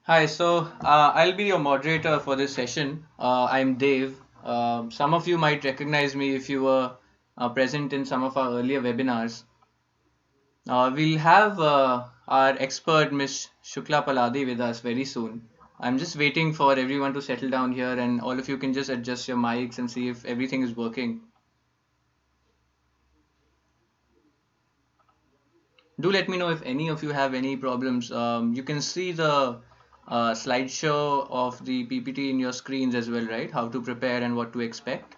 Hi, I'll be your moderator for this session. I'm Dave. Some of you might recognize me if you were present in some of our earlier webinars. We'll have our expert, Ms. Shukla Paladi, with us very soon. I'm just waiting for everyone to settle down here, and all of you can just adjust your mics and see if everything is working. Do let me know if any of you have any problems. You can see the slideshow of the PPT in your screens as well, right? How to prepare and what to expect.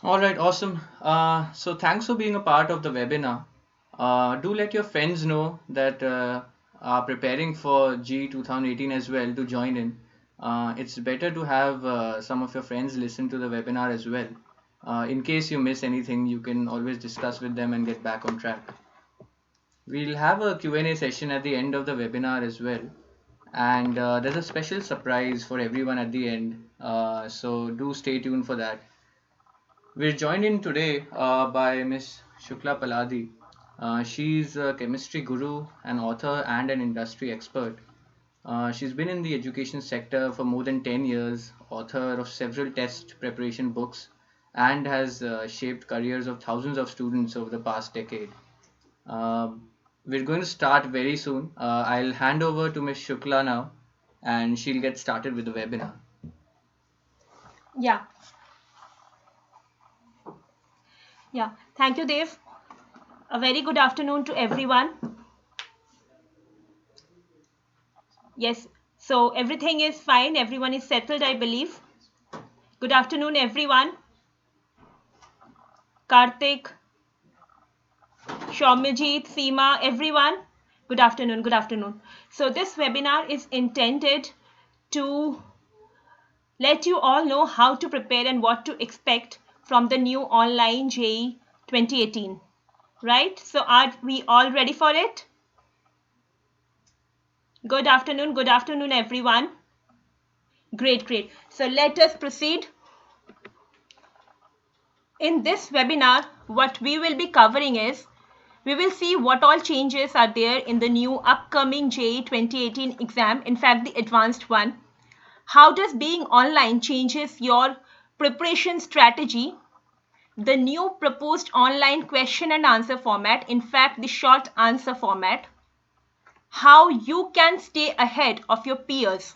All right, awesome. So thanks for being a part of the webinar. Do let your friends know that are preparing for JEE 2018 as well to join in. It's better to have some of your friends listen to the webinar as well. In case you miss anything, you can always discuss with them and get back on track. We'll have a Q&A session at the end of the webinar as well. And there's a special surprise for everyone at the end. So do stay tuned for that. We're joined in today by Ms. Shukla Paladi. She's a chemistry guru, an author, and an industry expert. She's been in the education sector for more than 10 years, author of several test preparation books, and has shaped careers of thousands of students over the past decade. We're going to start very soon. I'll hand over to Ms. Shukla now, and she'll get started with the webinar. Yeah. Thank you, Dave. A very good afternoon to everyone. Yes, so everything is fine. Everyone is settled, I believe. Good afternoon, everyone. Karthik, Shaumyajit, Seema, everyone. Good afternoon. Good afternoon. So this webinar is intended to let you all know how to prepare and what to expect from the new online JEE 2018. Right? So are we all ready for it? Good afternoon, everyone. Great. So let us proceed. In this webinar, what we will be covering is, we will see what all changes are there in the new upcoming JEE 2018 exam, in fact the advanced one. How does being online changes your preparation strategy? The new proposed online question and answer format, in fact the short answer format. How you can stay ahead of your peers.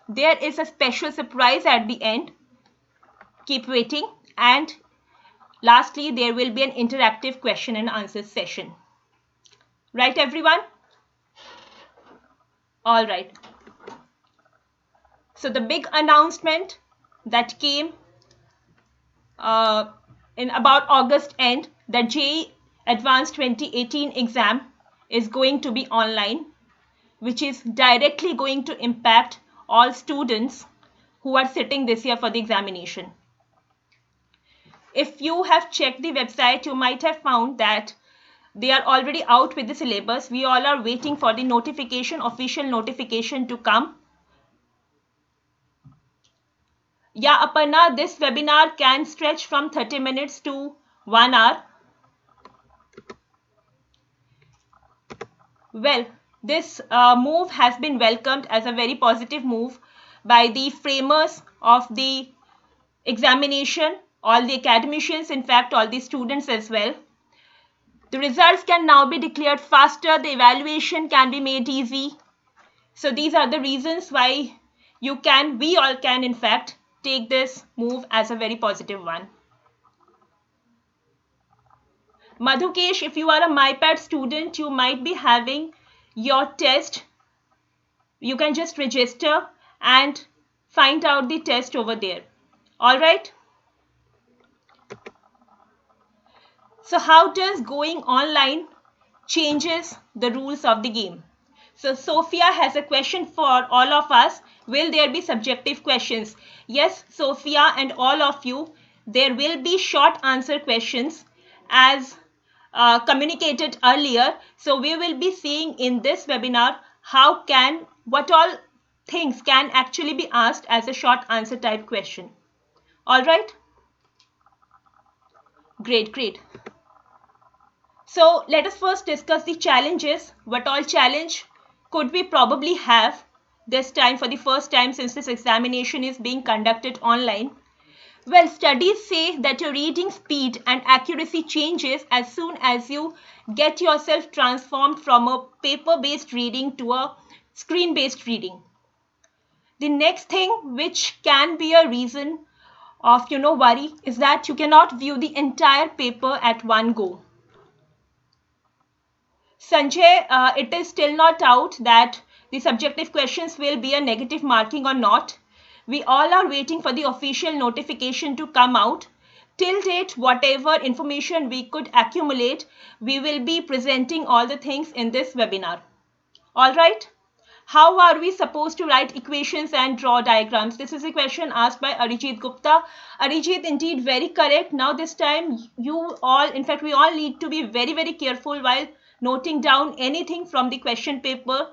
There is a special surprise at the end. Keep waiting. And lastly, there will be an interactive question and answer session. Right, everyone? All right. So the big announcement that came in about August end, that JEE Advanced 2018 exam is going to be online, which is directly going to impact all students who are sitting this year for the examination. If you have checked the website, you might have found that they are already out with the syllabus. We all are waiting for the notification, official notification to come. Yeah, Aparna, this webinar can stretch from 30 minutes to 1 hour. Well, this move has been welcomed as a very positive move by the framers of the examination, all the academicians, in fact, all the students as well. The results can now be declared faster. The evaluation can be made easy. So these are the reasons why we all can, in fact, take this move as a very positive one. Madhukesh, if you are a myPAT student, you might be having your test. You can just register and find out the test over there. All right. So how does going online changes the rules of the game? So Sophia has a question for all of us. Will there be subjective questions? Yes, Sophia and all of you, there will be short answer questions as communicated earlier. So we will be seeing in this webinar what all things can actually be asked as a short answer type question. All right? Great, great. So let us first discuss the challenges. What all challenge could we probably have this time for the first time since this examination is being conducted online? Well, studies say that your reading speed and accuracy changes as soon as you get yourself transformed from a paper-based reading to a screen-based reading. The next thing which can be a reason of worry is that you cannot view the entire paper at one go. Sanjay, it is still not out that the subjective questions will be a negative marking or not. We all are waiting for the official notification to come out. Till date, whatever information we could accumulate, we will be presenting all the things in this webinar. All right. How are we supposed to write equations and draw diagrams? This is a question asked by Arijit Gupta. Arijit, indeed, very correct. Now this time you all, in fact, we all need to be very, very careful while noting down anything from the question paper.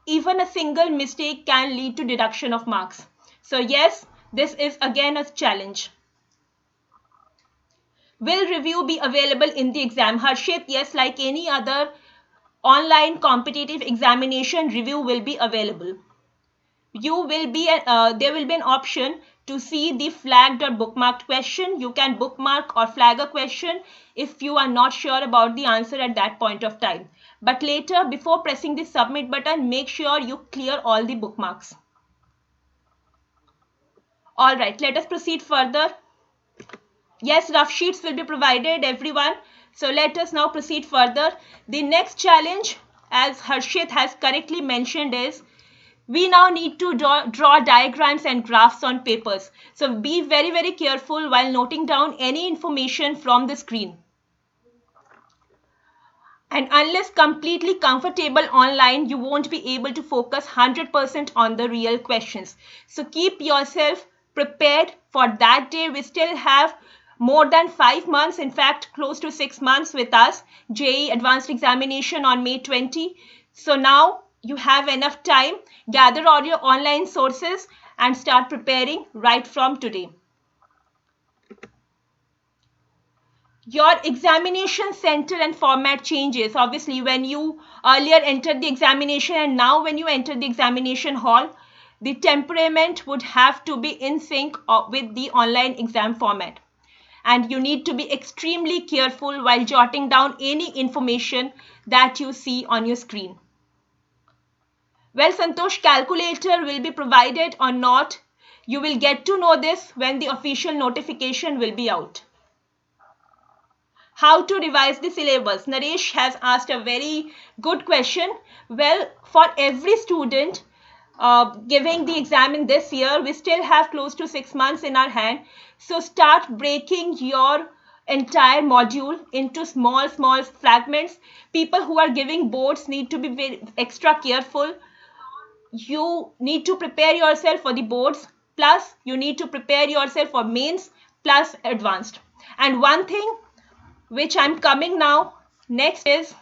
Even a single mistake can lead to deduction of marks. So yes, this is again a challenge. Will review be available in the exam? Harshit, yes, like any other online competitive examination, review will be available. There will be an option to see the flagged or bookmarked question. You can bookmark or flag a question if you are not sure about the answer at that point of time. But later, before pressing the submit button, make sure you clear all the bookmarks. All right, let us proceed further. Yes, rough sheets will be provided, everyone. So let us now proceed further. The next challenge, as Harshit has correctly mentioned, is we now need to draw diagrams and graphs on papers. So be very, very careful while noting down any information from the screen. And unless completely comfortable online, you won't be able to focus 100% on the real questions. So keep yourself prepared for that day. We still have more than 5 months, in fact, close to 6 months with us. JEE Advanced examination on May 20. So now you have enough time. Gather all your online sources and start preparing right from today. Your examination center and format changes. Obviously, when you earlier entered the examination and now when you enter the examination hall, the temperament would have to be in sync with the online exam format. And you need to be extremely careful while jotting down any information that you see on your screen. Well, Santosh, calculator will be provided or not? You will get to know this when the official notification will be out. How to revise the syllabus? Naresh has asked a very good question. Well, for every student giving the exam in this year, we still have close to 6 months in our hand. So start breaking your entire module into small fragments. People who are giving boards need to be very extra careful. You need to prepare yourself for the boards, plus you need to prepare yourself for mains plus advanced. And one thing which I'm coming now next is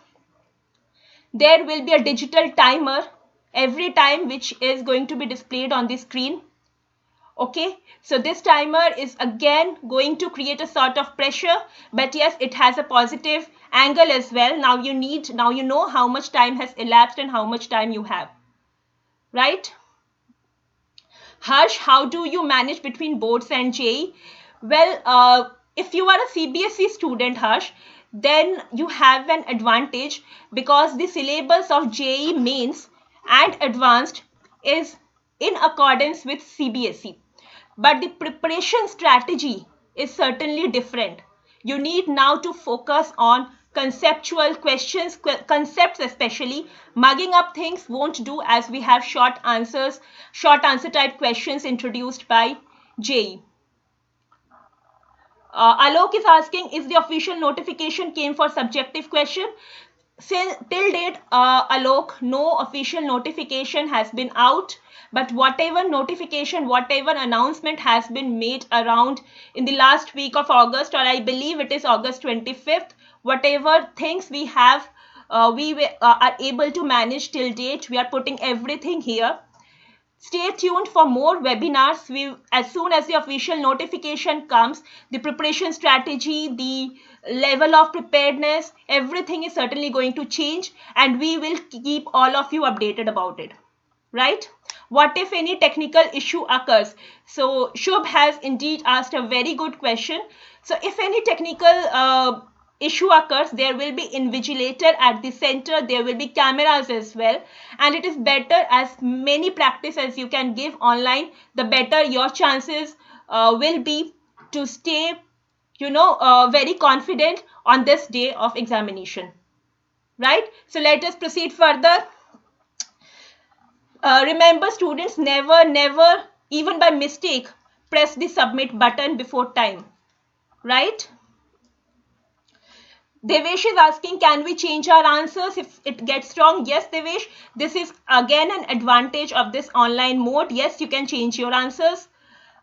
there will be a digital timer every time which is going to be displayed on the screen. Okay, so this timer is again going to create a sort of pressure, but yes, it has a positive angle as well. Now you know how much time has elapsed and how much time you have, right? Harsh, how do you manage between boards and JEE? Well, if you are a CBSE student, Harsh, then you have an advantage because the syllabus of JEE Mains and Advanced is in accordance with CBSE. But the preparation strategy is certainly different. You need now to focus on conceptual questions, concepts especially. Mugging up things won't do as we have short answer type questions introduced by JEE. Alok is asking, is the official notification came for subjective question? Till date, Alok, no official notification has been out, but whatever notification, whatever announcement has been made around in the last week of August, or I believe it is August 25th, whatever things we have, we are able to manage till date, we are putting everything here. Stay tuned for more webinars. As soon as the official notification comes, the preparation strategy, the level of preparedness, everything is certainly going to change, and we will keep all of you updated about it. Right? What if any technical issue occurs? So Shubh has indeed asked a very good question. So if any technical issue occurs, there will be invigilator at the center, there will be cameras as well, and it is better, as many practice as you can give online, the better your chances will be to stay very confident on this day of examination. Right? So let us proceed further. Remember, students, never, even by mistake, press the submit button before time. Right? Devesh is asking, can we change our answers if it gets wrong? Yes, Devesh. This is again an advantage of this online mode. Yes, you can change your answers.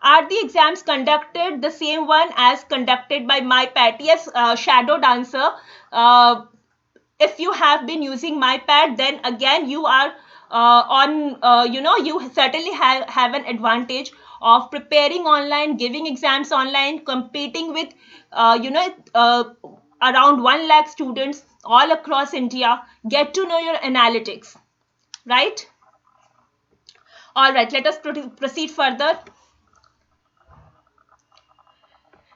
Are the exams conducted the same one as conducted by myPAT? Yes, shadowed answer. If you have been using myPAT, then again you are you certainly have an advantage of preparing online, giving exams online, competing with around 1 lakh students all across India. Get to know your analytics, right? All right, let us proceed further.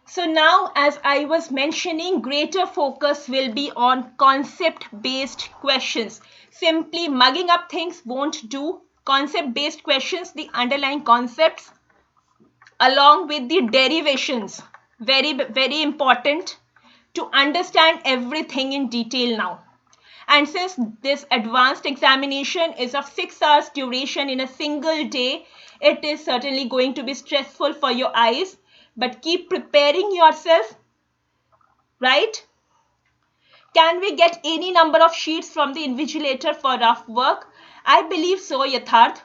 So now, as I was mentioning, greater focus will be on concept-based questions. Simply mugging up things won't do. Concept-based questions, the underlying concepts, along with the derivations, very important to understand everything in detail now. And since this advanced examination is of 6 hours duration in a single day, it is certainly going to be stressful for your eyes. But keep preparing yourself, right? Can we get any number of sheets from the invigilator for rough work? I believe so, Yatharth.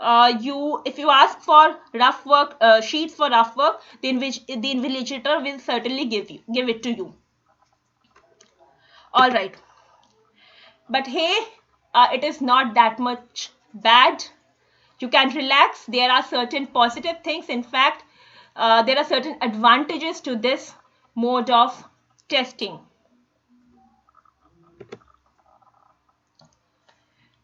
If you ask for rough work sheets for rough work, the invigilator will certainly give it to you. All right. But hey, it is not that much bad. You can relax. There are certain positive things. In fact, there are certain advantages to this mode of testing.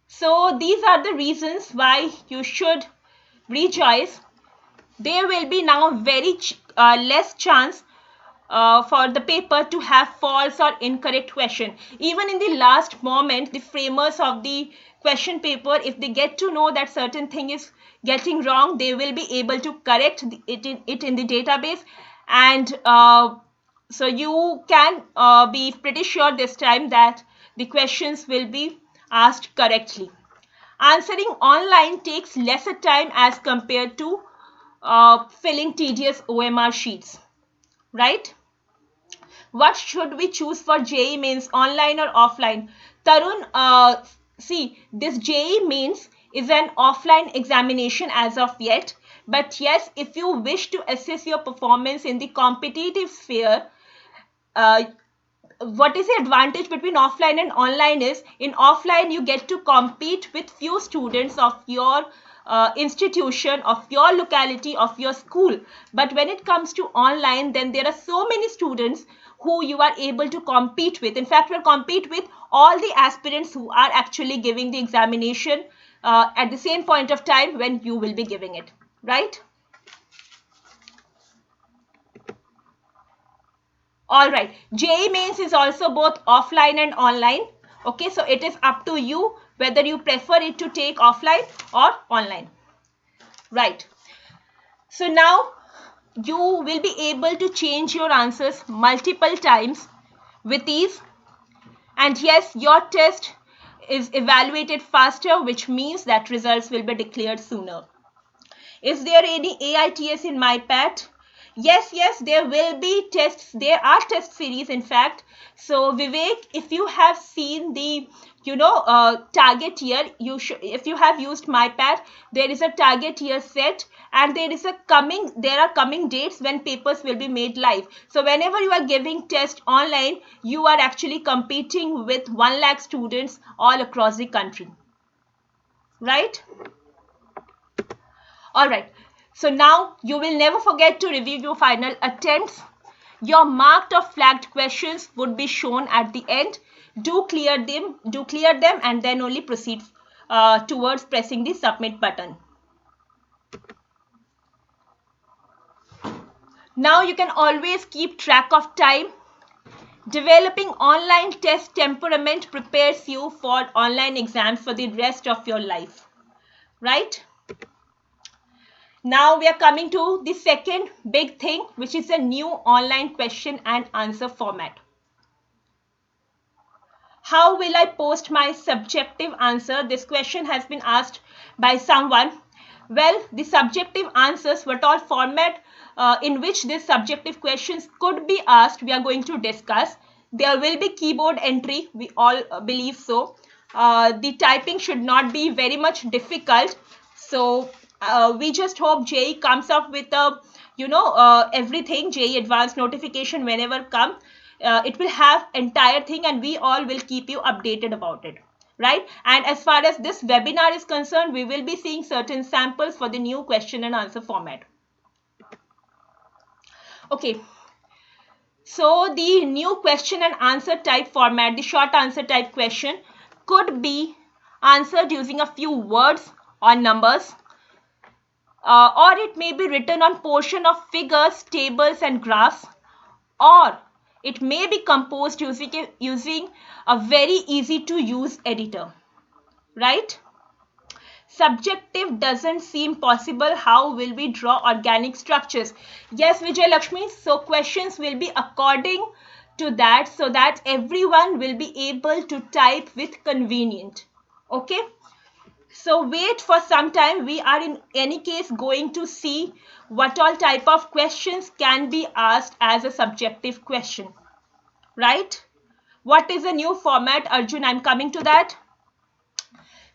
So these are the reasons why you should rejoice. There will be now very less chance for the paper to have false or incorrect question. Even in the last moment, the framers of the question paper, if they get to know that certain thing is getting wrong, they will be able to correct it in the database. And so you can be pretty sure this time that the questions will be asked correctly. Answering online takes lesser time as compared to filling tedious OMR sheets, right? What should we choose for JEE Mains, online or offline? Tarun, see, this JEE Mains is an offline examination as of yet. But yes, if you wish to assess your performance in the competitive sphere, what is the advantage between offline and online is, in offline you get to compete with few students of your institution, of your locality, of your school. But when it comes to online, then there are so many students who you are able to compete with. In fact, you will compete with all the aspirants who are actually giving the examination at the same point of time when you will be giving it, right? All right, JEE Mains is also both offline and online. Okay, so it is up to you whether you prefer it to take offline or online. Right. So now you will be able to change your answers multiple times with ease. And yes, your test is evaluated faster, which means that results will be declared sooner. Is there any AITS in myPAT? Yes, there will be tests. There are test series, in fact. So Vivek, if you have seen the target year, if you have used myPAT, there is a target year set, and there are coming dates when papers will be made live. So whenever you are giving test online, you are actually competing with 1 lakh students all across the country, right? Alright, so now you will never forget to review your final attempts. Your marked or flagged questions would be shown at the end. Do clear them and then only proceed towards pressing the submit button. Now you can always keep track of time. Developing online test temperament prepares you for online exams for the rest of your life, right? Now we are coming to the second big thing, which is a new online question and answer format. How will I post my subjective answer? This question has been asked by someone. Well, the subjective answers, what all format in which these subjective questions could be asked, we are going to discuss. There will be keyboard entry, we all believe so. The typing should not be very much difficult. So we just hope JEE comes up with a, everything, JEE Advanced notification whenever come. It will have entire thing and we all will keep you updated about it, right? And as far as this webinar is concerned, we will be seeing certain samples for the new question and answer format. Okay, so the new question and answer type format, the short answer type question could be answered using a few words or numbers, or it may be written on portion of figures, tables and graphs, or it may be composed using a very easy to use editor, right? Subjective doesn't seem possible. How will we draw organic structures? Yes, Vijay Lakshmi. So questions will be according to that, so that everyone will be able to type with convenient. Okay. So wait for some time. We are in any case going to see what all type of questions can be asked as a subjective question, right? What is a new format, Arjun? I'm coming to that.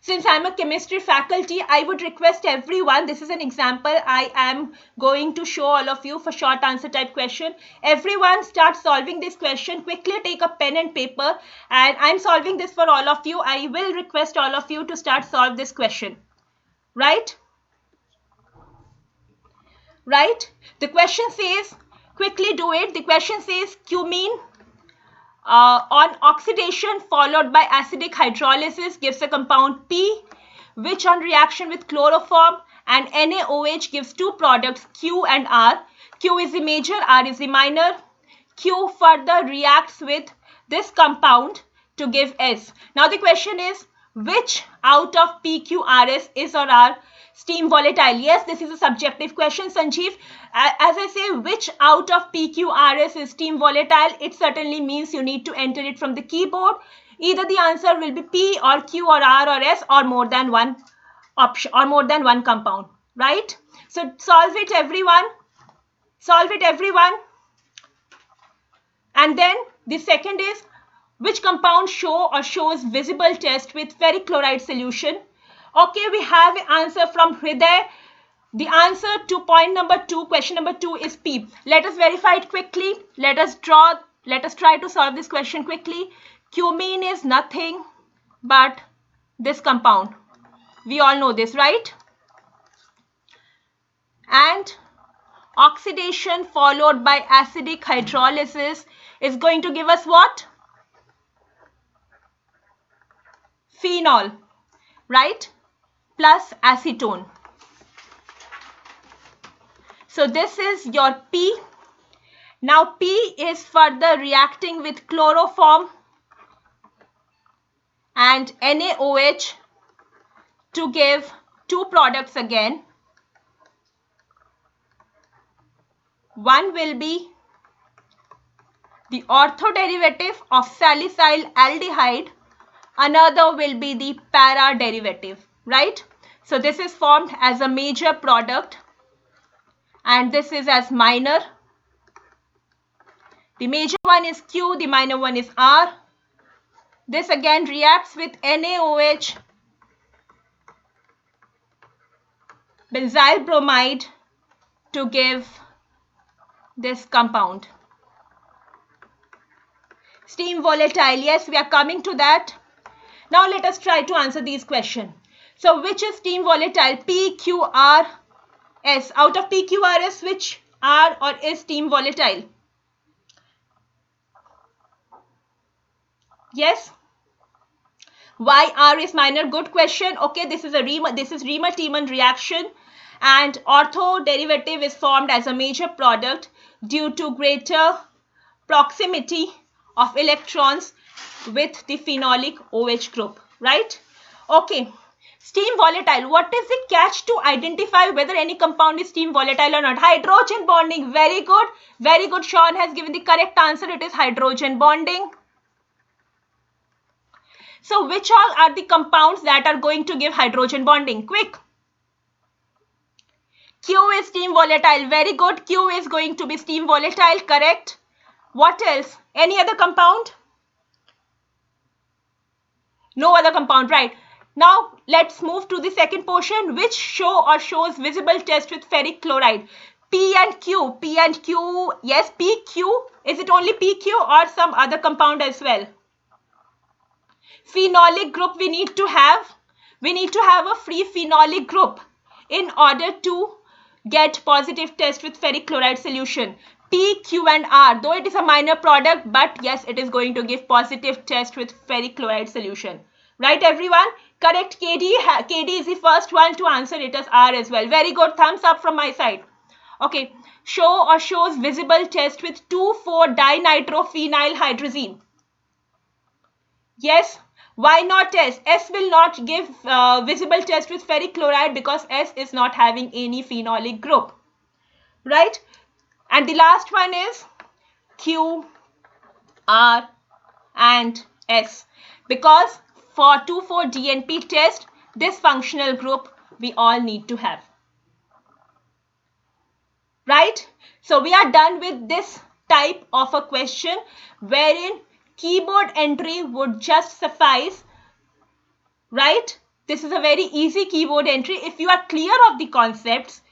Since I'm a chemistry faculty, I would request everyone, this is an example I am going to show all of you for short answer type question. Everyone start solving this question. Quickly take a pen and paper, and I'm solving this for all of you. I will request all of you to start solve this question. Right? Right? The question says, quickly do it. The question says cumene on oxidation followed by acidic hydrolysis gives a compound P, which on reaction with chloroform and NaOH gives two products Q and R. Q is the major, R is the minor. Q further reacts with this compound to give S. Now the question is, which out of PQRS is or are steam volatile? Yes, this is a subjective question, Sanjeev. As I say, which out of PQRS is steam volatile? It certainly means you need to enter it from the keyboard. Either the answer will be P or Q or R or S or more than one option or more than one compound, right? So solve it, everyone. Solve it, everyone. And then the second is, which compound shows visible test with ferric chloride solution? Okay, we have an answer from Hriday. The answer to point number 2, question number 2 is P. Let us verify it quickly. Let us try to solve this question quickly. Cumene is nothing but this compound. We all know this, right? And oxidation followed by acidic hydrolysis is going to give us what? Phenol, right? Plus acetone. So this is your P. Now P is further reacting with chloroform and NaOH to give two products again. One will be the ortho derivative of salicyl aldehyde. Another will be the para derivative, right? So this is formed as a major product and this is as minor. The major one is Q, the minor one is R. This again reacts with NaOH, benzyl bromide to give this compound. Steam volatile, yes, we are coming to that. Now let us try to answer these questions. So which is steam volatile? P, Q, R. S. Out of P, Q, R, S, which are or is steam volatile? Yes. Why R is minor? Good question. Okay, this is Riemann-Tiemann reaction, and ortho derivative is formed as a major product due to greater proximity of electrons with the phenolic OH group, right? Okay. Steam volatile. What is the catch to identify whether any compound is steam volatile or not? Hydrogen bonding. Very good. Very good. Sean has given the correct answer. It is hydrogen bonding. So which all are the compounds that are going to give hydrogen bonding? Quick. Q is steam volatile. Very good. Q is going to be steam volatile. Correct. What else? Any other compound? No other compound, right? Now let's move to the second portion, which shows visible test with ferric chloride. P and Q. P and Q. Yes, PQ. Is it only PQ or some other compound as well? Phenolic group we need to have. We need to have a free phenolic group in order to get positive test with ferric chloride solution. P, Q and R, though it is a minor product, but yes, it is going to give positive test with ferric chloride solution. Right, everyone? Correct. KD is the first one to answer. It is R as well. Very good. Thumbs up from my side. Okay. Shows visible test with 2,4-dinitrophenyl hydrazine. Yes. Why not S? S will not give visible test with ferric chloride because S is not having any phenolic group. Right? And the last one is Q, R and S. Because for 2,4-DNP test, this functional group we all need to have. Right? So we are done with this type of a question wherein keyboard entry would just suffice. Right? This is a very easy keyboard entry. If you are clear of the concepts,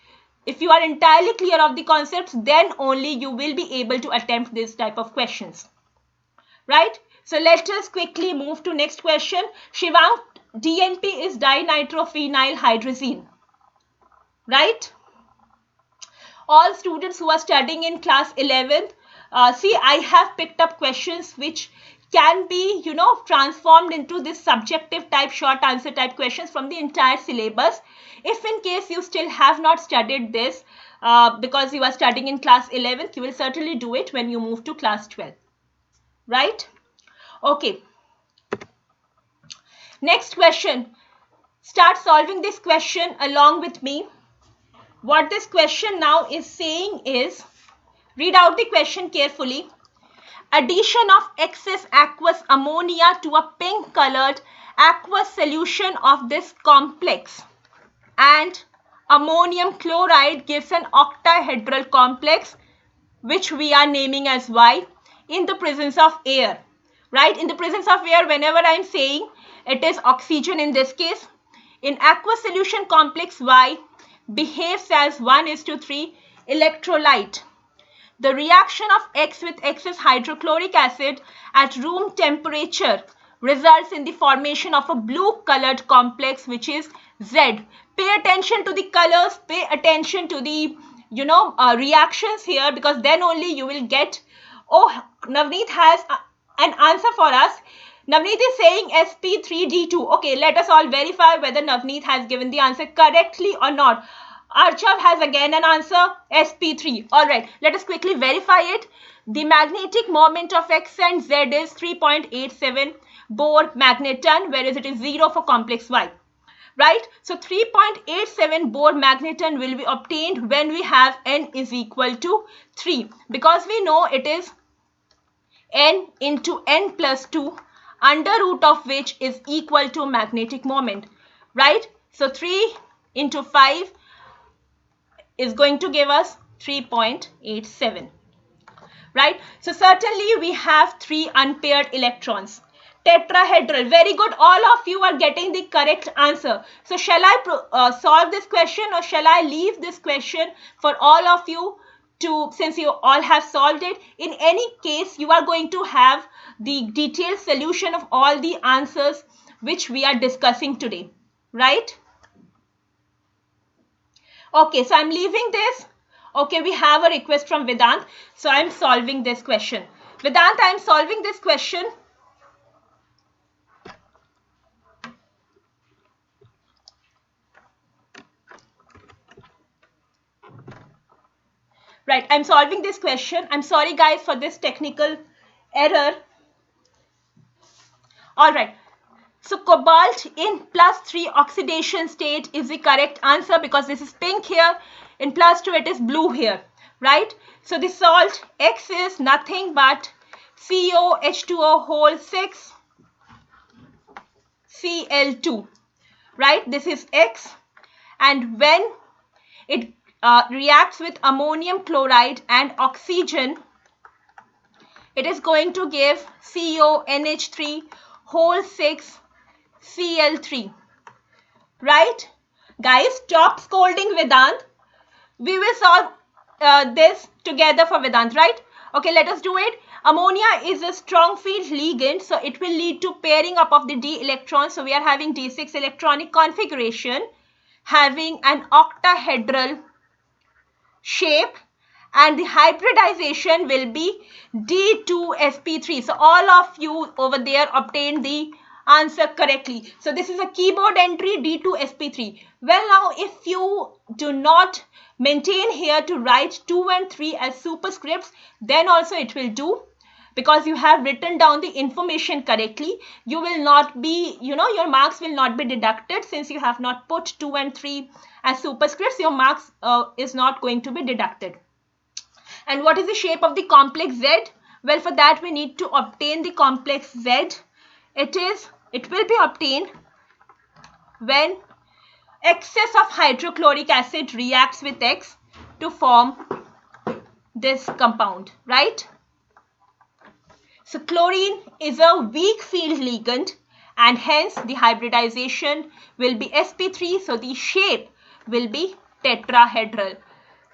if you are entirely clear of the concepts, then only you will be able to attempt this type of questions. Right? So let us quickly move to next question. Shivang, DNP is dinitrophenyl hydrazine. Right? All students who are studying in class 11th, see, I have picked up questions which can be, transformed into this subjective type, short answer type questions from the entire syllabus. If in case you still have not studied this, because you are studying in class 11th, you will certainly do it when you move to class 12. Right? Okay. Next question. Start solving this question along with me. What this question now is saying is, read out the question carefully. Addition of excess aqueous ammonia to a pink colored aqueous solution of this complex and ammonium chloride gives an octahedral complex, which we are naming as Y, in the presence of air. Right? In the presence of air, whenever I am saying it is oxygen in this case. In aqueous solution complex Y behaves as 1:3 electrolyte. The reaction of X with excess hydrochloric acid at room temperature results in the formation of a blue colored complex, which is Z. Pay attention to the colors, pay attention to the reactions here, because then only you will get. Oh, Navneet has an answer for us. Navneet is saying sp3d2. Okay, let us all verify whether Navneet has given the answer correctly or not. Archav has again an answer, sp3. All right, let us quickly verify it. The magnetic moment of X and Z is 3.87 Bohr magneton, whereas it is 0 for complex Y. Right? So 3.87 Bohr magneton will be obtained when we have n is equal to 3, because we know it is n into n plus 2, under root of which is equal to magnetic moment. Right? So 3 into 5 is going to give us 3.87. Right? So certainly we have 3 unpaired electrons. Tetrahedral. Very good. All of you are getting the correct answer. So shall I solve this question, or shall I leave this question for all of you to, since you all have solved it? In any case, you are going to have the detailed solution of all the answers which we are discussing today. Right? Okay, so I'm leaving this. Okay, we have a request from Vedant. So I'm solving this question. Vedant, I'm solving this question. Right, I'm solving this question. I'm sorry guys for this technical error. All right. So cobalt in +3 oxidation state is the correct answer because this is pink here. In +2 it is blue here, right? So the salt X is nothing but COH2O whole 6 Cl2, right? This is X, and when it reacts with ammonium chloride and oxygen, it is going to give CONH3 whole 6 Cl3, right? Guys, stop scolding Vedant. We will solve this together for Vedant, right? Okay, let us do it. Ammonia is a strong field ligand, so it will lead to pairing up of the d electrons. So we are having d6 electronic configuration, having an octahedral shape, and the hybridization will be D2sp3. So all of you over there obtained the answer correctly. So this is a keyboard entry, D2sp3. Well, now if you do not maintain here to write 2 and 3 as superscripts, then also it will do, because you have written down the information correctly. You will not be, your marks will not be deducted since you have not put 2 and 3 as superscripts. Your marks is not going to be deducted. And what is the shape of the complex Z? Well, for that we need to obtain the complex Z. It will be obtained when excess of hydrochloric acid reacts with X to form this compound, right? So chlorine is a weak field ligand, and hence the hybridization will be sp3. So the shape will be tetrahedral.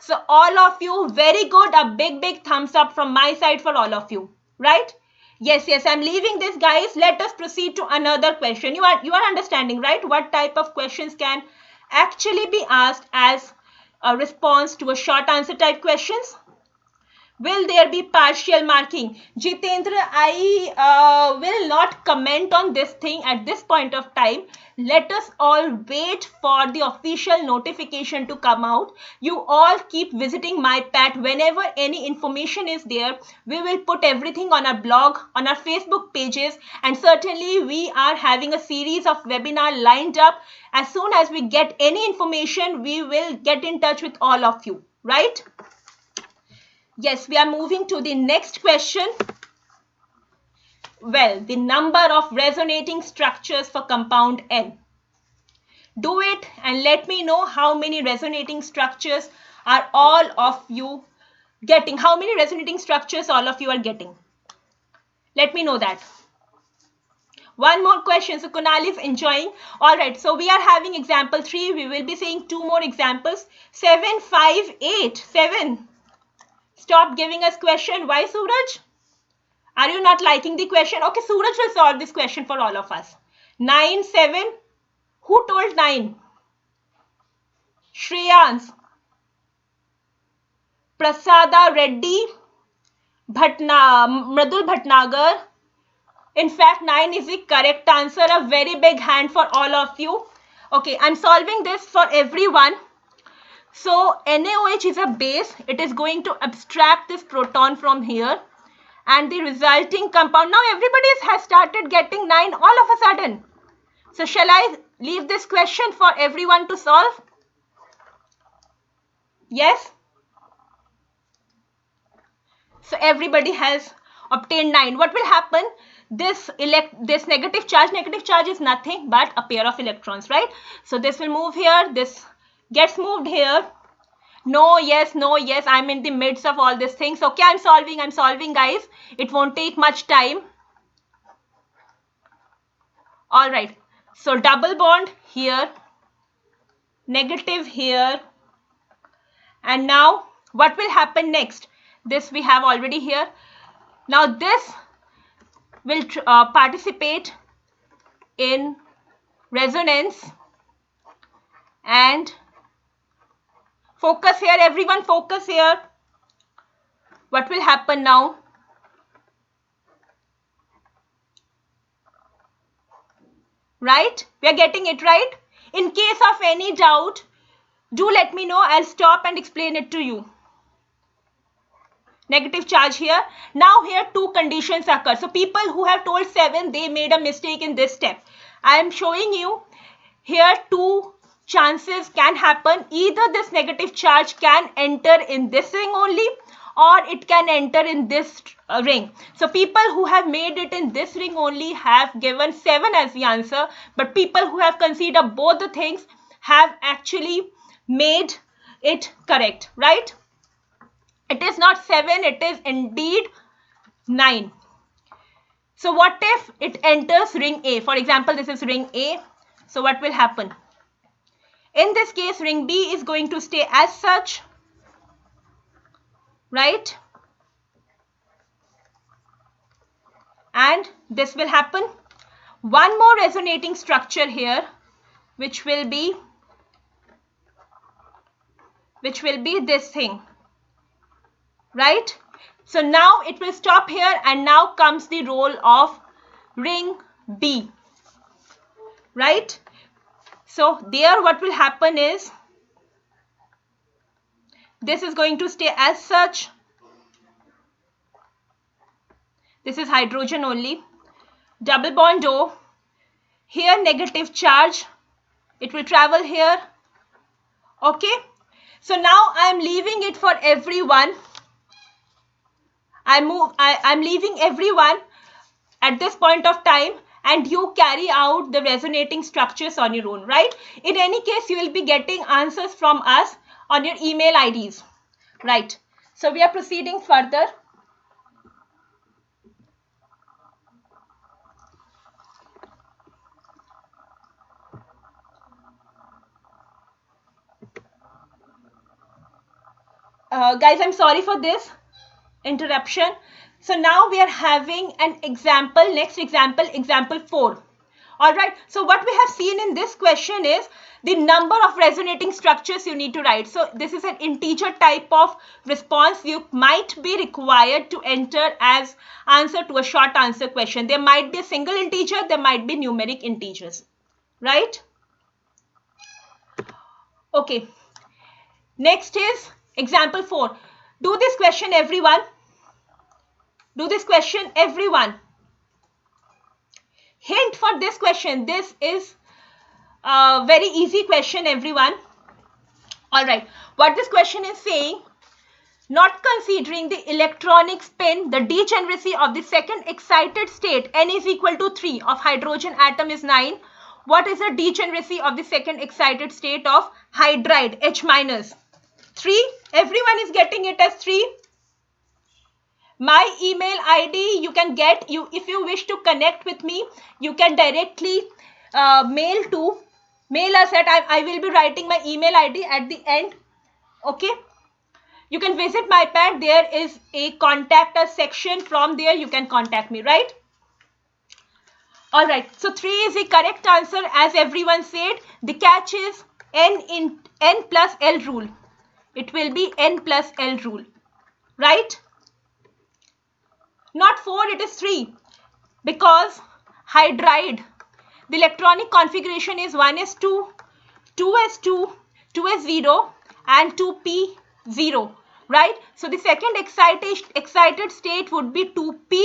So all of you, very good. A big thumbs up from my side for all of you, right? Yes, I'm leaving this, guys. Let us proceed to another question. You are understanding, right? What type of questions can actually be asked as a response to a short answer type questions? Will there be partial marking? Jitendra, I will not comment on this thing at this point of time. Let us all wait for the official notification to come out. You all keep visiting myPAT. Whenever any information is there, we will put everything on our blog, on our Facebook pages, and certainly we are having a series of webinar lined up. As soon as we get any information, we will get in touch with all of you, right? Yes, we are moving to the next question. Well, the number of resonating structures for compound N. Do it and let me know how many resonating structures are all of you getting. How many resonating structures all of you are getting? Let me know that. One more question. So Kunal is enjoying. All right. So we are having example 3. We will be seeing 2 more examples. 7, 5, 8. 7. Stop giving us question. Why, Suraj? Are you not liking the question? Okay, Suraj will solve this question for all of us. 9, 7. Who told 9? Shreyans. Prasada Reddy. Mradul Bhatnagar. In fact, 9 is the correct answer. A very big hand for all of you. Okay, I'm solving this for everyone. So, NaOH is a base. It is going to abstract this proton from here. And the resulting compound. Now, everybody has started getting 9 all of a sudden. So, shall I leave this question for everyone to solve? Yes? So, everybody has obtained 9. What will happen? This negative charge is nothing but a pair of electrons, right? So, this will move here. This gets moved here. No, yes, I'm in the midst of all these things. Okay, I'm solving, guys. It won't take much time. All right. So, double bond here, negative here. And now, what will happen next? This we have already here. Now, this will participate in resonance, and Focus here, everyone, focus here. What will happen now? Right? We are getting it right? In case of any doubt, do let me know. I'll stop and explain it to you. Negative charge here. Now here two conditions occur. So people who have told 7, they made a mistake in this step. I am showing you here two chances can happen. Either this negative charge can enter in this ring only, or it can enter in this ring. So people who have made it in this ring only have given 7 as the answer, but people who have considered both the things have actually made it correct, right? It is not 7, it is indeed 9. So what if it enters ring A? For example, this is ring A. So what will happen? In this case, ring B is going to stay as such, right? And this will happen. One more resonating structure here, which will be this thing, right? So now it will stop here, and now comes the role of ring B, right? So there what will happen is this is going to stay as such. This is hydrogen only. Double bond O. Here negative charge. It will travel here. Okay. So now I am leaving it for everyone. I'm leaving everyone at this point of time, and you carry out the resonating structures on your own, right? In any case, you will be getting answers from us on your email IDs, right? So we are proceeding further. Guys, I'm sorry for this interruption. So now we are having an example. Next example, example 4. All right. So what we have seen in this question is the number of resonating structures you need to write. So this is an integer type of response you might be required to enter as answer to a short answer question. There might be a single integer, there might be numeric integers, right? Okay. Next is example 4. Do this question, everyone. Do this question, everyone. Hint for this question. This is a very easy question, everyone. All right. What this question is saying, not considering the electronic spin, the degeneracy of the second excited state, n is equal to 3 of hydrogen atom is 9. What is the degeneracy of the second excited state of hydride, H minus? 3. Everyone is getting it as 3. My email ID you can get, if you wish to connect with me, you can directly mail us at, I will be writing my email ID at the end. Okay. You can visit myPAT. There is a contact us section. From there you can contact me, right? All right. So 3 is the correct answer, as everyone said. The catch is n plus L rule. It will be n plus L rule, right? Not 4, it is 3, because hydride, the electronic configuration is 1s2, 2s2, 2s0 and 2p0, right? So the second excited state would be 2p,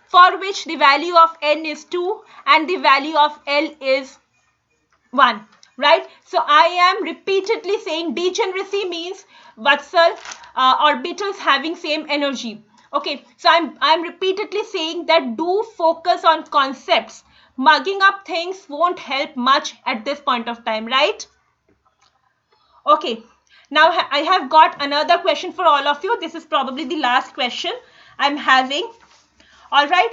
for which the value of n is 2 and the value of L is 1, right? So I am repeatedly saying degeneracy means Vatsal orbitals having same energy. Okay, so I'm repeatedly saying that do focus on concepts. Mugging up things won't help much at this point of time, right? Okay, now I have got another question for all of you. This is probably the last question I'm having. All right.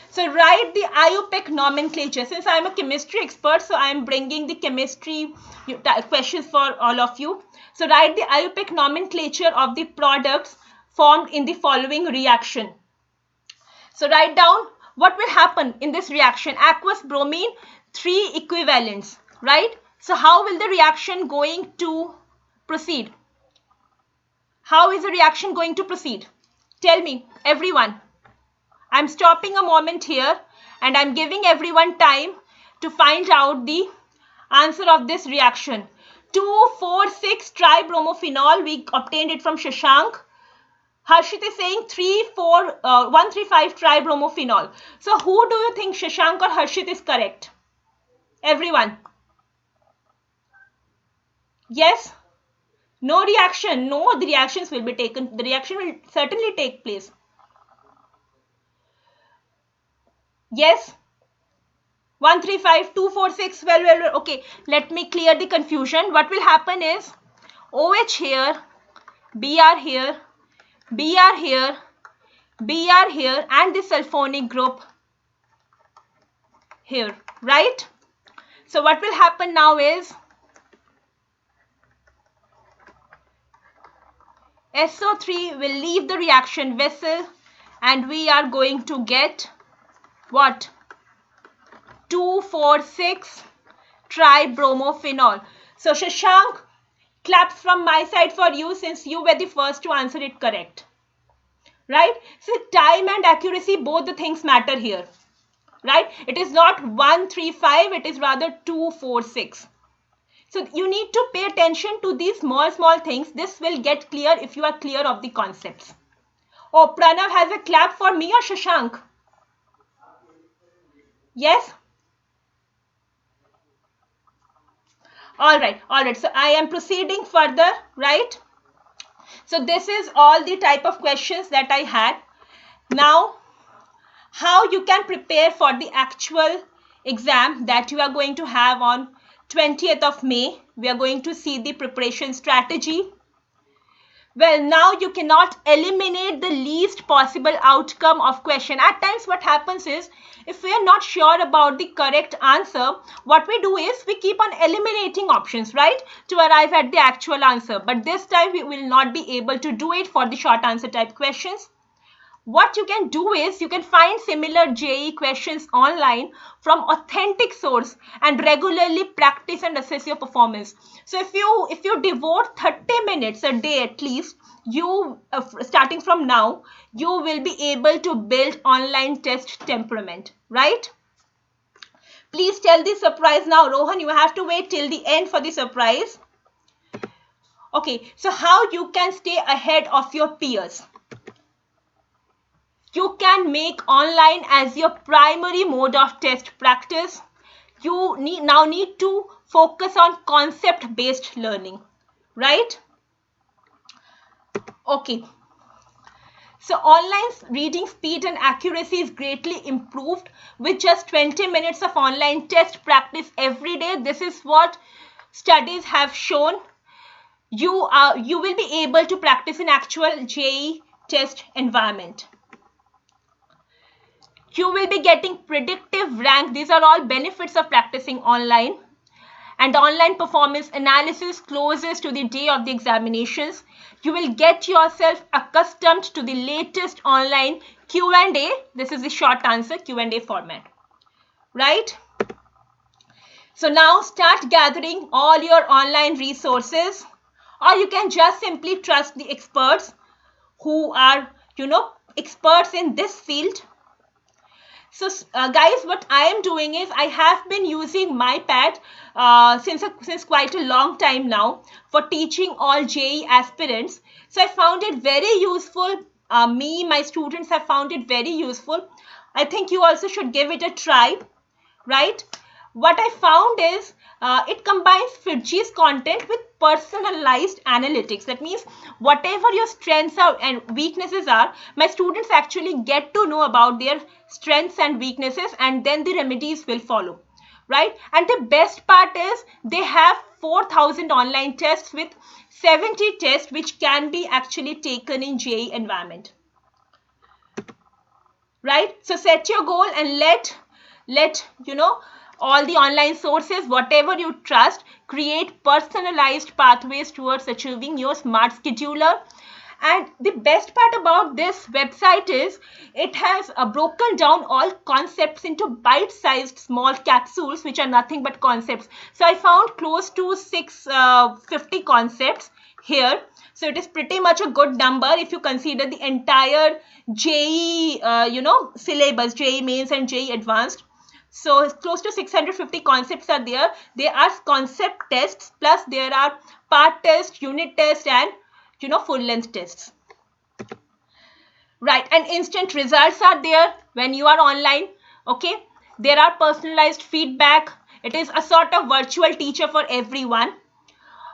So write the IUPAC nomenclature. Since I'm a chemistry expert, so I'm bringing the chemistry questions for all of you. So write the IUPAC nomenclature of the products formed in the following reaction. So write down what will happen in this reaction. Aqueous bromine, 3 equivalents, right? So how will the reaction going to proceed? How is the reaction going to proceed? Tell me, everyone. I'm stopping a moment here and I'm giving everyone time to find out the answer of this reaction. 2,4,6 tribromophenol, we obtained it from Shashank. Harshit is saying 135 tribromophenol. So who do you think, Shashank or Harshit, is correct? Everyone. Yes? No reaction. No, the reactions will be taken. The reaction will certainly take place. Yes? 135, 246, well. Okay, let me clear the confusion. What will happen is OH here, Br here, Br here, Br here, and the sulfonic group here, right? So what will happen now is SO3 will leave the reaction vessel and we are going to get what? 2,4,6 tribromophenol. So Shashank, claps from my side for you since you were the first to answer it correct. Right? So time and accuracy, both the things matter here. Right? It is not 135, it is rather 2,4,6. So you need to pay attention to these small things. This will get clear if you are clear of the concepts. Oh, Pranav has a clap for me or Shashank? Yes? All right. So I am proceeding further, right? So this is all the type of questions that I had. Now, how you can prepare for the actual exam that you are going to have on 20th of May. We are going to see the preparation strategy. Well, now you cannot eliminate the least possible outcome of question. At times what happens is, if we are not sure about the correct answer, what we do is we keep on eliminating options, right, to arrive at the actual answer. But this time we will not be able to do it for the short answer type questions. What you can do is you can find similar JEE questions online from authentic source and regularly practice and assess your performance. So if you devote 30 minutes a day at least, you starting from now, you will be able to build online test temperament, right? Please tell the surprise now. Rohan, you have to wait till the end for the surprise. Okay, so how you can stay ahead of your peers? You can make online as your primary mode of test practice. You now need to focus on concept-based learning, right? Okay. So online reading speed and accuracy is greatly improved with just 20 minutes of online test practice every day. This is what studies have shown. You will be able to practice in actual JEE test environment. You will be getting predictive rank. These are all benefits of practicing online. And online performance analysis closest to the day of the examinations. You will get yourself accustomed to the latest online Q&A. This is the short answer Q&A format, right? So now start gathering all your online resources, or you can just simply trust the experts who are, experts in this field. So guys, what I am doing is I have been using myPAT since quite a long time now for teaching all JEE aspirants. So I found it very useful. My students have found it very useful. I think you also should give it a try, right? What I found is it combines FITG's content with personalized analytics. That means whatever your strengths are and weaknesses are, my students actually get to know about their strengths and weaknesses, and then the remedies will follow, right? And the best part is they have 4,000 online tests with 70 tests which can be actually taken in JEE environment, right? So set your goal and let all the online sources, whatever you trust, create personalized pathways towards achieving your smart scheduler. And the best part about this website is it has broken down all concepts into bite-sized small capsules which are nothing but concepts. So I found close to 650 concepts here. So it is pretty much a good number if you consider the entire JEE, syllabus, JEE Mains and JEE Advanced. So close to 650 concepts are there. There are concept tests, plus there are part test, unit test, and full length tests. Right, and instant results are there when you are online. Okay, there are personalized feedback. It is a sort of virtual teacher for everyone.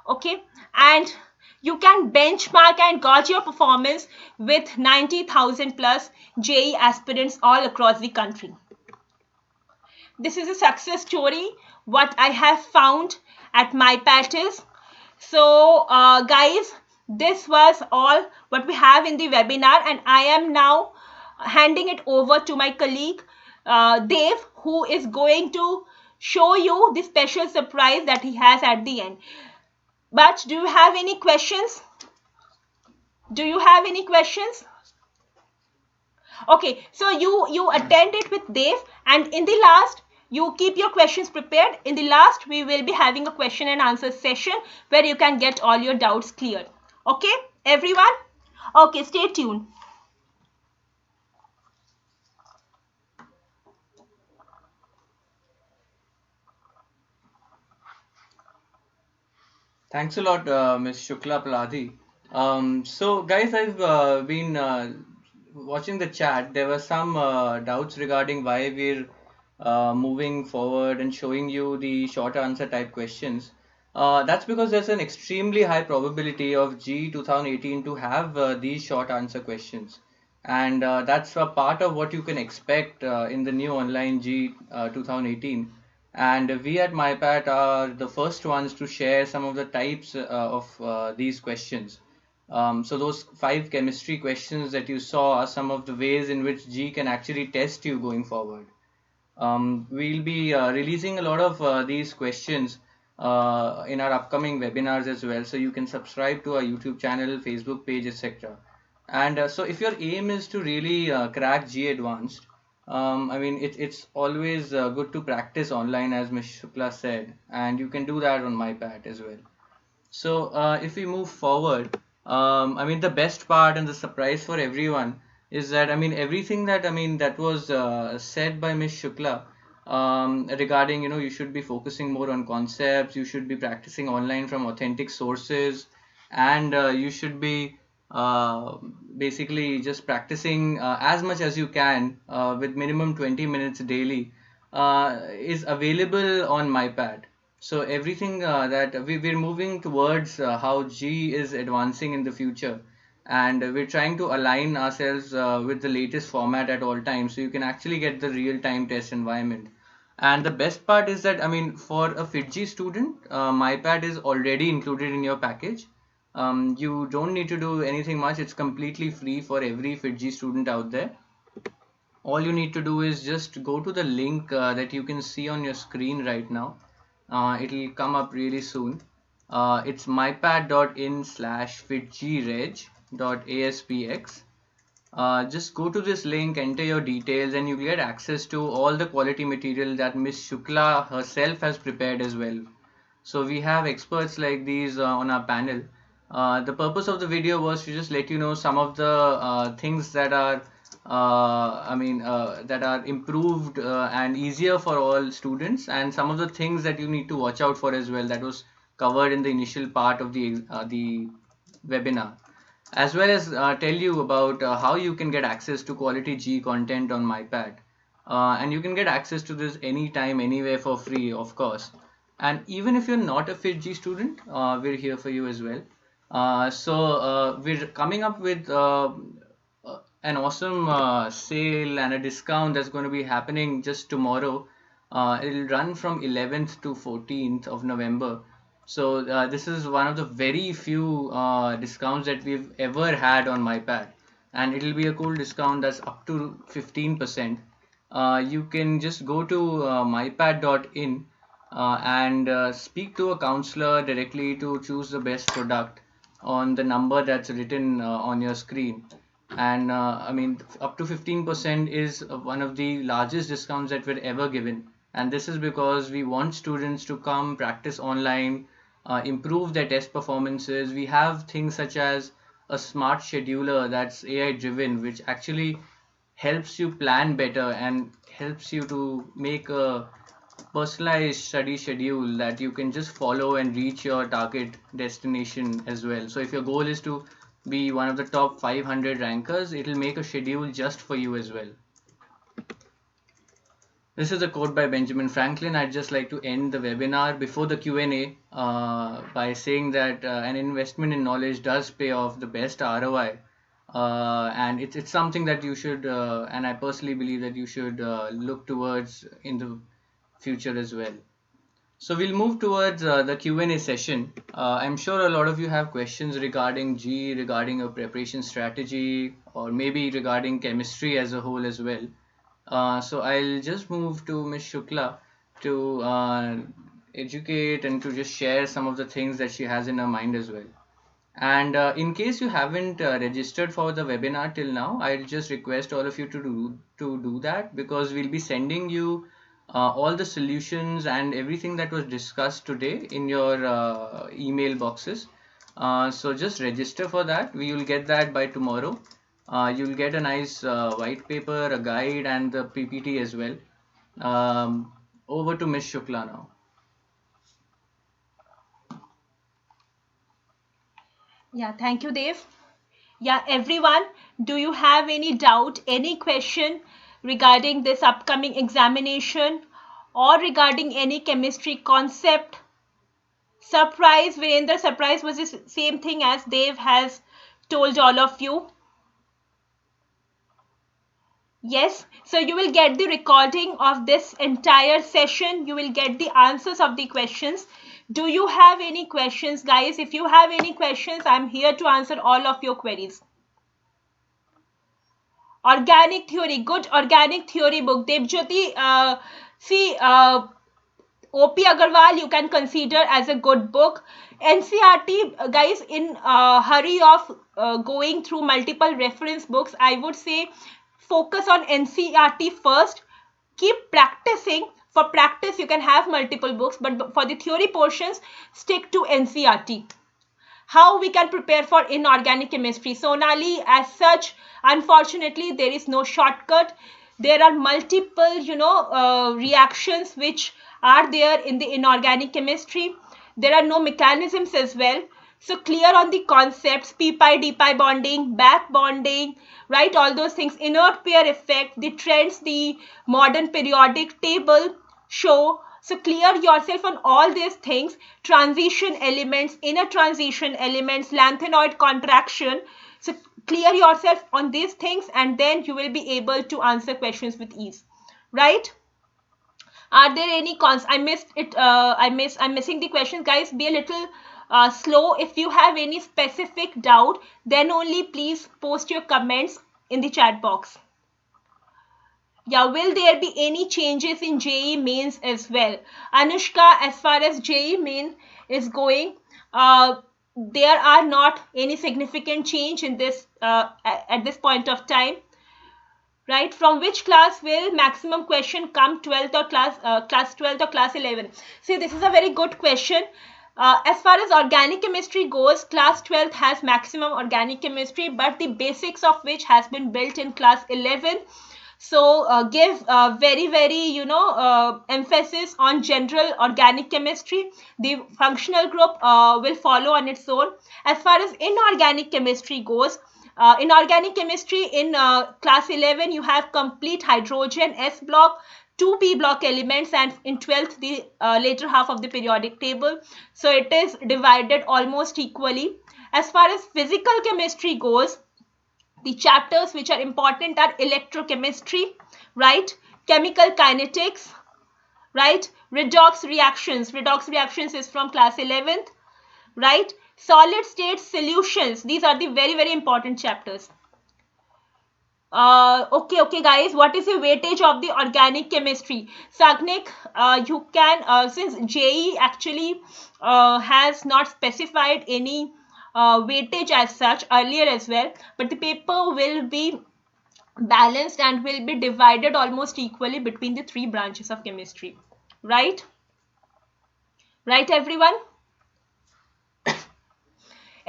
Okay, and you can benchmark and gauge your performance with 90,000 plus JEE aspirants all across the country. This is a success story what I have found at myPAT is. So guys, this was all what we have in the webinar, and I am now handing it over to my colleague Dave, who is going to show you the special surprise that he has at the end. But do you have any questions? Do you have any questions? Okay, so you attend it with Dave, and in the last, you keep your questions prepared. In the last, we will be having a question and answer session where you can get all your doubts cleared. Okay, everyone? Okay, stay tuned. Thanks a lot, Ms. Shukla Paladhi. So, guys, I've been watching the chat. There were some doubts regarding why we're moving forward and showing you the short answer type questions. That's because there's an extremely high probability of JEE 2018 to have these short answer questions. And that's a part of what you can expect in the new online JEE 2018. And we at myPAT are the first ones to share some of the types of these questions. So those 5 chemistry questions that you saw are some of the ways in which JEE can actually test you going forward. We'll be releasing a lot of these questions in our upcoming webinars as well. So you can subscribe to our YouTube channel, Facebook page, etc. And so if your aim is to really crack JEE Advanced, I mean, it's always good to practice online, as Ms. Shukla said, and you can do that on myPAT as well. So if we move forward, I mean, the best part and the surprise for everyone is that, I mean, everything that, I mean, that was said by Ms. Shukla regarding, you should be focusing more on concepts, you should be practicing online from authentic sources, and you should be basically just practicing as much as you can with minimum 20 minutes daily is available on myPAT. So everything that we're moving towards how G is advancing in the future, and we're trying to align ourselves with the latest format at all times, so you can actually get the real-time test environment. And the best part is that, I mean, for a FitG student, myPAT is already included in your package. You don't need to do anything much. It's completely free for every FitG student out there. All you need to do is just go to the link that you can see on your screen right now. It'll come up really soon. It's mypat.in/fitgreg.aspx. Just go to this link, enter your details, and you get access to all the quality material that Miss Shukla herself has prepared as well. So we have experts like these on our panel. The purpose of the video was to just let you know some of the things that are, that are improved and easier for all students, and some of the things that you need to watch out for as well. That was covered in the initial part of the webinar, as well as tell you about how you can get access to quality G content on myPAT. And you can get access to this anytime, anywhere for free, of course. And even if you're not a FitG student, we're here for you as well. We're coming up with an awesome sale and a discount that's going to be happening just tomorrow. It'll run from 11th to 14th of November. So this is one of the very few discounts that we've ever had on myPAT, and it'll be a cool discount that's up to 15%. You can just go to mypat.in and speak to a counselor directly to choose the best product on the number that's written on your screen. And I mean, up to 15% is one of the largest discounts that we're ever given. And this is because we want students to come practice online, improve their test performances. We have things such as a smart scheduler that's AI driven, which actually helps you plan better and helps you to make a personalized study schedule that you can just follow and reach your target destination as well. So if your goal is to be one of the top 500 rankers, it'll make a schedule just for you as well. This is a quote by Benjamin Franklin. I'd just like to end the webinar before the Q&A by saying that an investment in knowledge does pay off the best ROI. And it's something that you should, and I personally believe that you should look towards in the future as well. So we'll move towards the Q&A session. I'm sure a lot of you have questions regarding GE, regarding your preparation strategy, or maybe regarding chemistry as a whole as well. So I'll just move to Ms. Shukla to educate and to just share some of the things that she has in her mind as well. And in case you haven't registered for the webinar till now, I'll just request all of you to do that, because we'll be sending you all the solutions and everything that was discussed today in your email boxes. So just register for that. We will get that by tomorrow. You'll get a nice white paper, a guide, and the PPT as well. Over to Ms. Shukla now. Yeah, thank you, Dev. Yeah, everyone, do you have any doubt, any question regarding this upcoming examination or regarding any chemistry concept? Surprise, Virendra, surprise was the same thing as Dev has told all of you. Yes, so you will get the recording of this entire session. You will get the answers of the questions. Do you have any questions, guys? If you have any questions, I'm here to answer all of your queries. Organic theory, good organic theory book. Devjyoti, see, OP Agarwal you can consider as a good book. NCRT, guys, in hurry of going through multiple reference books, I would say focus on NCRT first. Keep practicing. For practice, you can have multiple books, but for the theory portions, stick to NCRT. How we can prepare for inorganic chemistry? Sonali, as such, unfortunately, there is no shortcut. There are multiple, reactions which are there in the inorganic chemistry. There are no mechanisms as well. So clear on the concepts, p-pi, d-pi bonding, back bonding, right? All those things, inert pair effect, the trends, the modern periodic table show. So clear yourself on all these things, transition elements, inner transition elements, lanthanoid contraction. So clear yourself on these things, and then you will be able to answer questions with ease, right? Are there any cons? I missed it. I'm missing the questions, guys. Be a little slow. If you have any specific doubt, then only please post your comments in the chat box. Yeah, will there be any changes in JEE Mains as well? Anushka, as far as JEE Main is going, there are not any significant change in this at this point of time. Right? From which class will maximum question come? 12th or class 12th or class 11? See, this is a very good question. As far as organic chemistry goes, class 12th has maximum organic chemistry, but the basics of which has been built in class 11. So give very emphasis on general organic chemistry. The functional group will follow on its own. As far as inorganic chemistry goes, in organic chemistry in class 11 you have complete hydrogen S block, 2 p block elements, and in 12th the later half of the periodic table. So it is divided almost equally. As far as physical chemistry goes, the chapters which are important are electrochemistry, right? Chemical kinetics, right? Redox reactions is from class 11th, right? Solid state solutions, these are the very important chapters. Okay guys, what is the weightage of the organic chemistry? Sagnik, you can, since JEE actually has not specified any weightage as such earlier as well, but the paper will be balanced and will be divided almost equally between the 3 branches of chemistry, right? Right, everyone?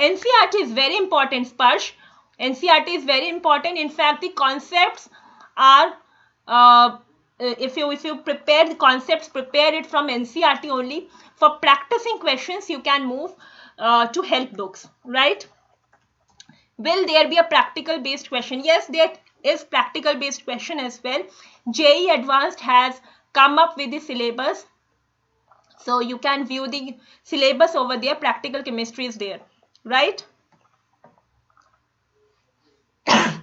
NCERT is very important, Sparsh. NCERT is very important. In fact, the concepts are, if you prepare the concepts, prepare it from NCERT only. For practicing questions, you can move to help books, right? Will there be a practical based question? Yes, there is practical based question as well. JEE Advanced has come up with the syllabus, so you can view the syllabus over there. Practical chemistry is there, right?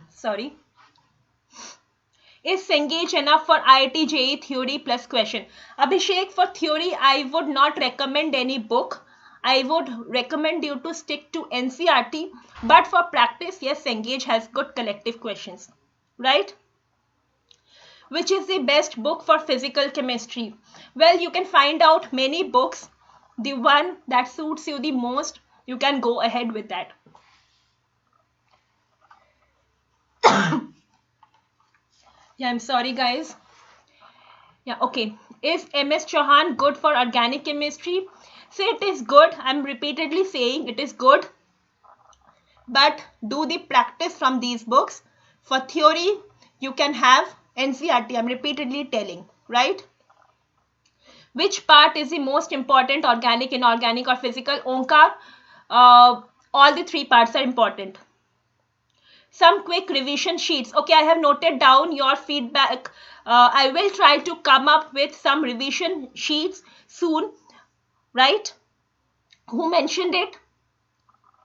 Sorry. Is Cengage enough for IIT JEE theory plus question? Abhishek, for theory, I would not recommend any book. I would recommend you to stick to NCERT. But for practice, yes, Cengage has good collective questions, right? Which is the best book for physical chemistry? Well, you can find out many books. The one that suits you the most, you can go ahead with that. Yeah, I'm sorry, guys. Yeah, okay. Is MS Chauhan good for organic chemistry? Say it is good. I'm repeatedly saying it is good. But do the practice from these books. For theory, you can have NCERT. I'm repeatedly telling, right? Which part is the most important, organic, inorganic, or physical? Onkar, all the three parts are important. Some quick revision sheets. Okay, I have noted down your feedback. I will try to come up with some revision sheets soon, right? Who mentioned it?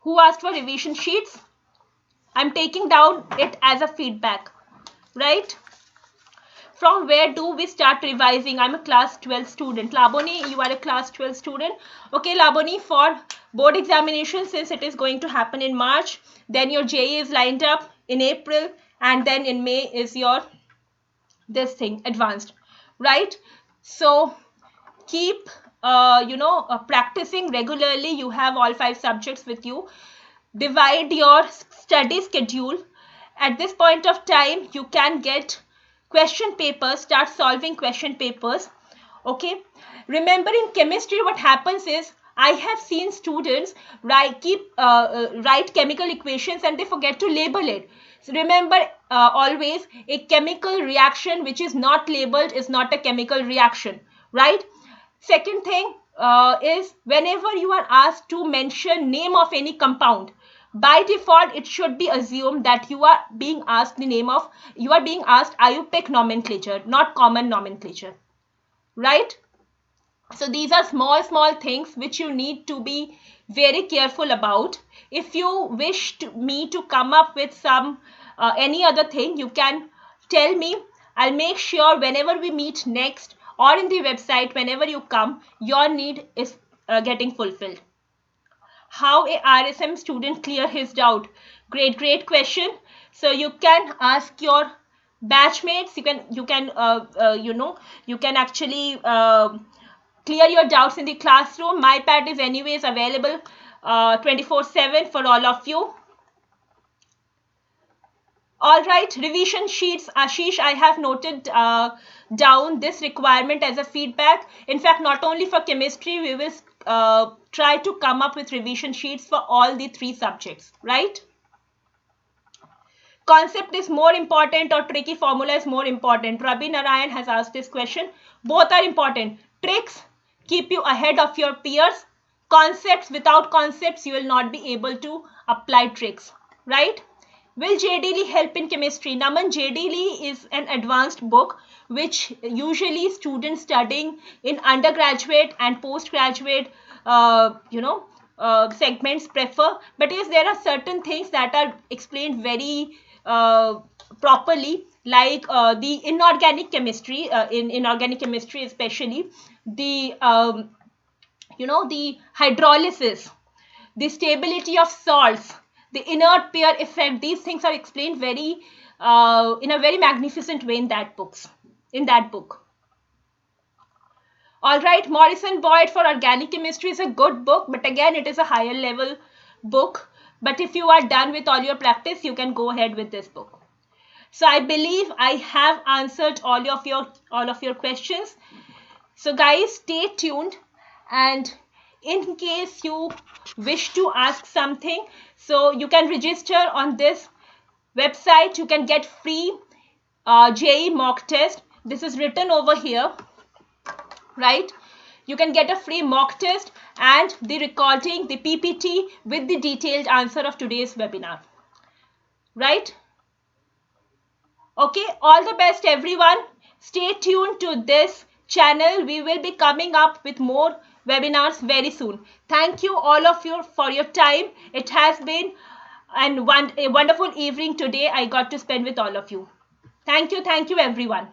Who asked for revision sheets? I'm taking down it as a feedback, right? From where do we start revising? I'm a class 12 student. Laboni, you are a class 12 student. Okay, Laboni, for board examination, since it is going to happen in March, then your JEE is lined up in April, and then in May is your this thing, advanced, right? So keep practicing regularly. You have all 5 subjects with you. Divide your study schedule. At this point of time, you can get question papers, start solving question papers. Okay, remember in chemistry what happens is, I have seen students write chemical equations and they forget to label it. So remember, always a chemical reaction which is not labeled is not a chemical reaction, right? Second thing is, whenever you are asked to mention name of any compound, by default it should be assumed that you are being asked IUPAC nomenclature, not common nomenclature, right? So these are small things which you need to be very careful about. If you wish me to come up with some any other thing, you can tell me. I'll make sure whenever we meet next or in the website, whenever you come, your need is getting fulfilled. How a RSM student clear his doubt? Great question. So you can ask your batchmates. You can actually clear your doubts in the classroom. myPAT is anyways available 24/7 for all of you. All right, revision sheets. Ashish, I have noted down this requirement as a feedback. In fact, not only for chemistry, we will try to come up with revision sheets for all the 3 subjects, right? Concept is more important or tricky formula is more important? Rabi Narayan has asked this question. Both are important. Tricks keep you ahead of your peers. Concepts, without concepts, you will not be able to apply tricks, right? Will JDL help in chemistry? Naman, JDL is an advanced book which usually students studying in undergraduate and postgraduate segments prefer. But yes, there are certain things that are explained very properly, like the inorganic chemistry, in inorganic chemistry especially, the the hydrolysis, the stability of salts, the inert pair effect. These things are explained very in a very magnificent way in that book. All right, Morrison Boyd for organic chemistry is a good book, but again it is a higher level book. But if you are done with all your practice, you can go ahead with this book. So I believe I have answered all of your questions. So guys, stay tuned, and in case you wish to ask something, so you can register on this website. You can get free JEE mock test. This is written over here, right? You can get a free mock test and the recording, the PPT with the detailed answer of today's webinar, right? Okay, all the best everyone. Stay tuned to this channel. We will be coming up with more webinars very soon. Thank you all of you for your time. It has been a wonderful evening today I got to spend with all of you. Thank you everyone.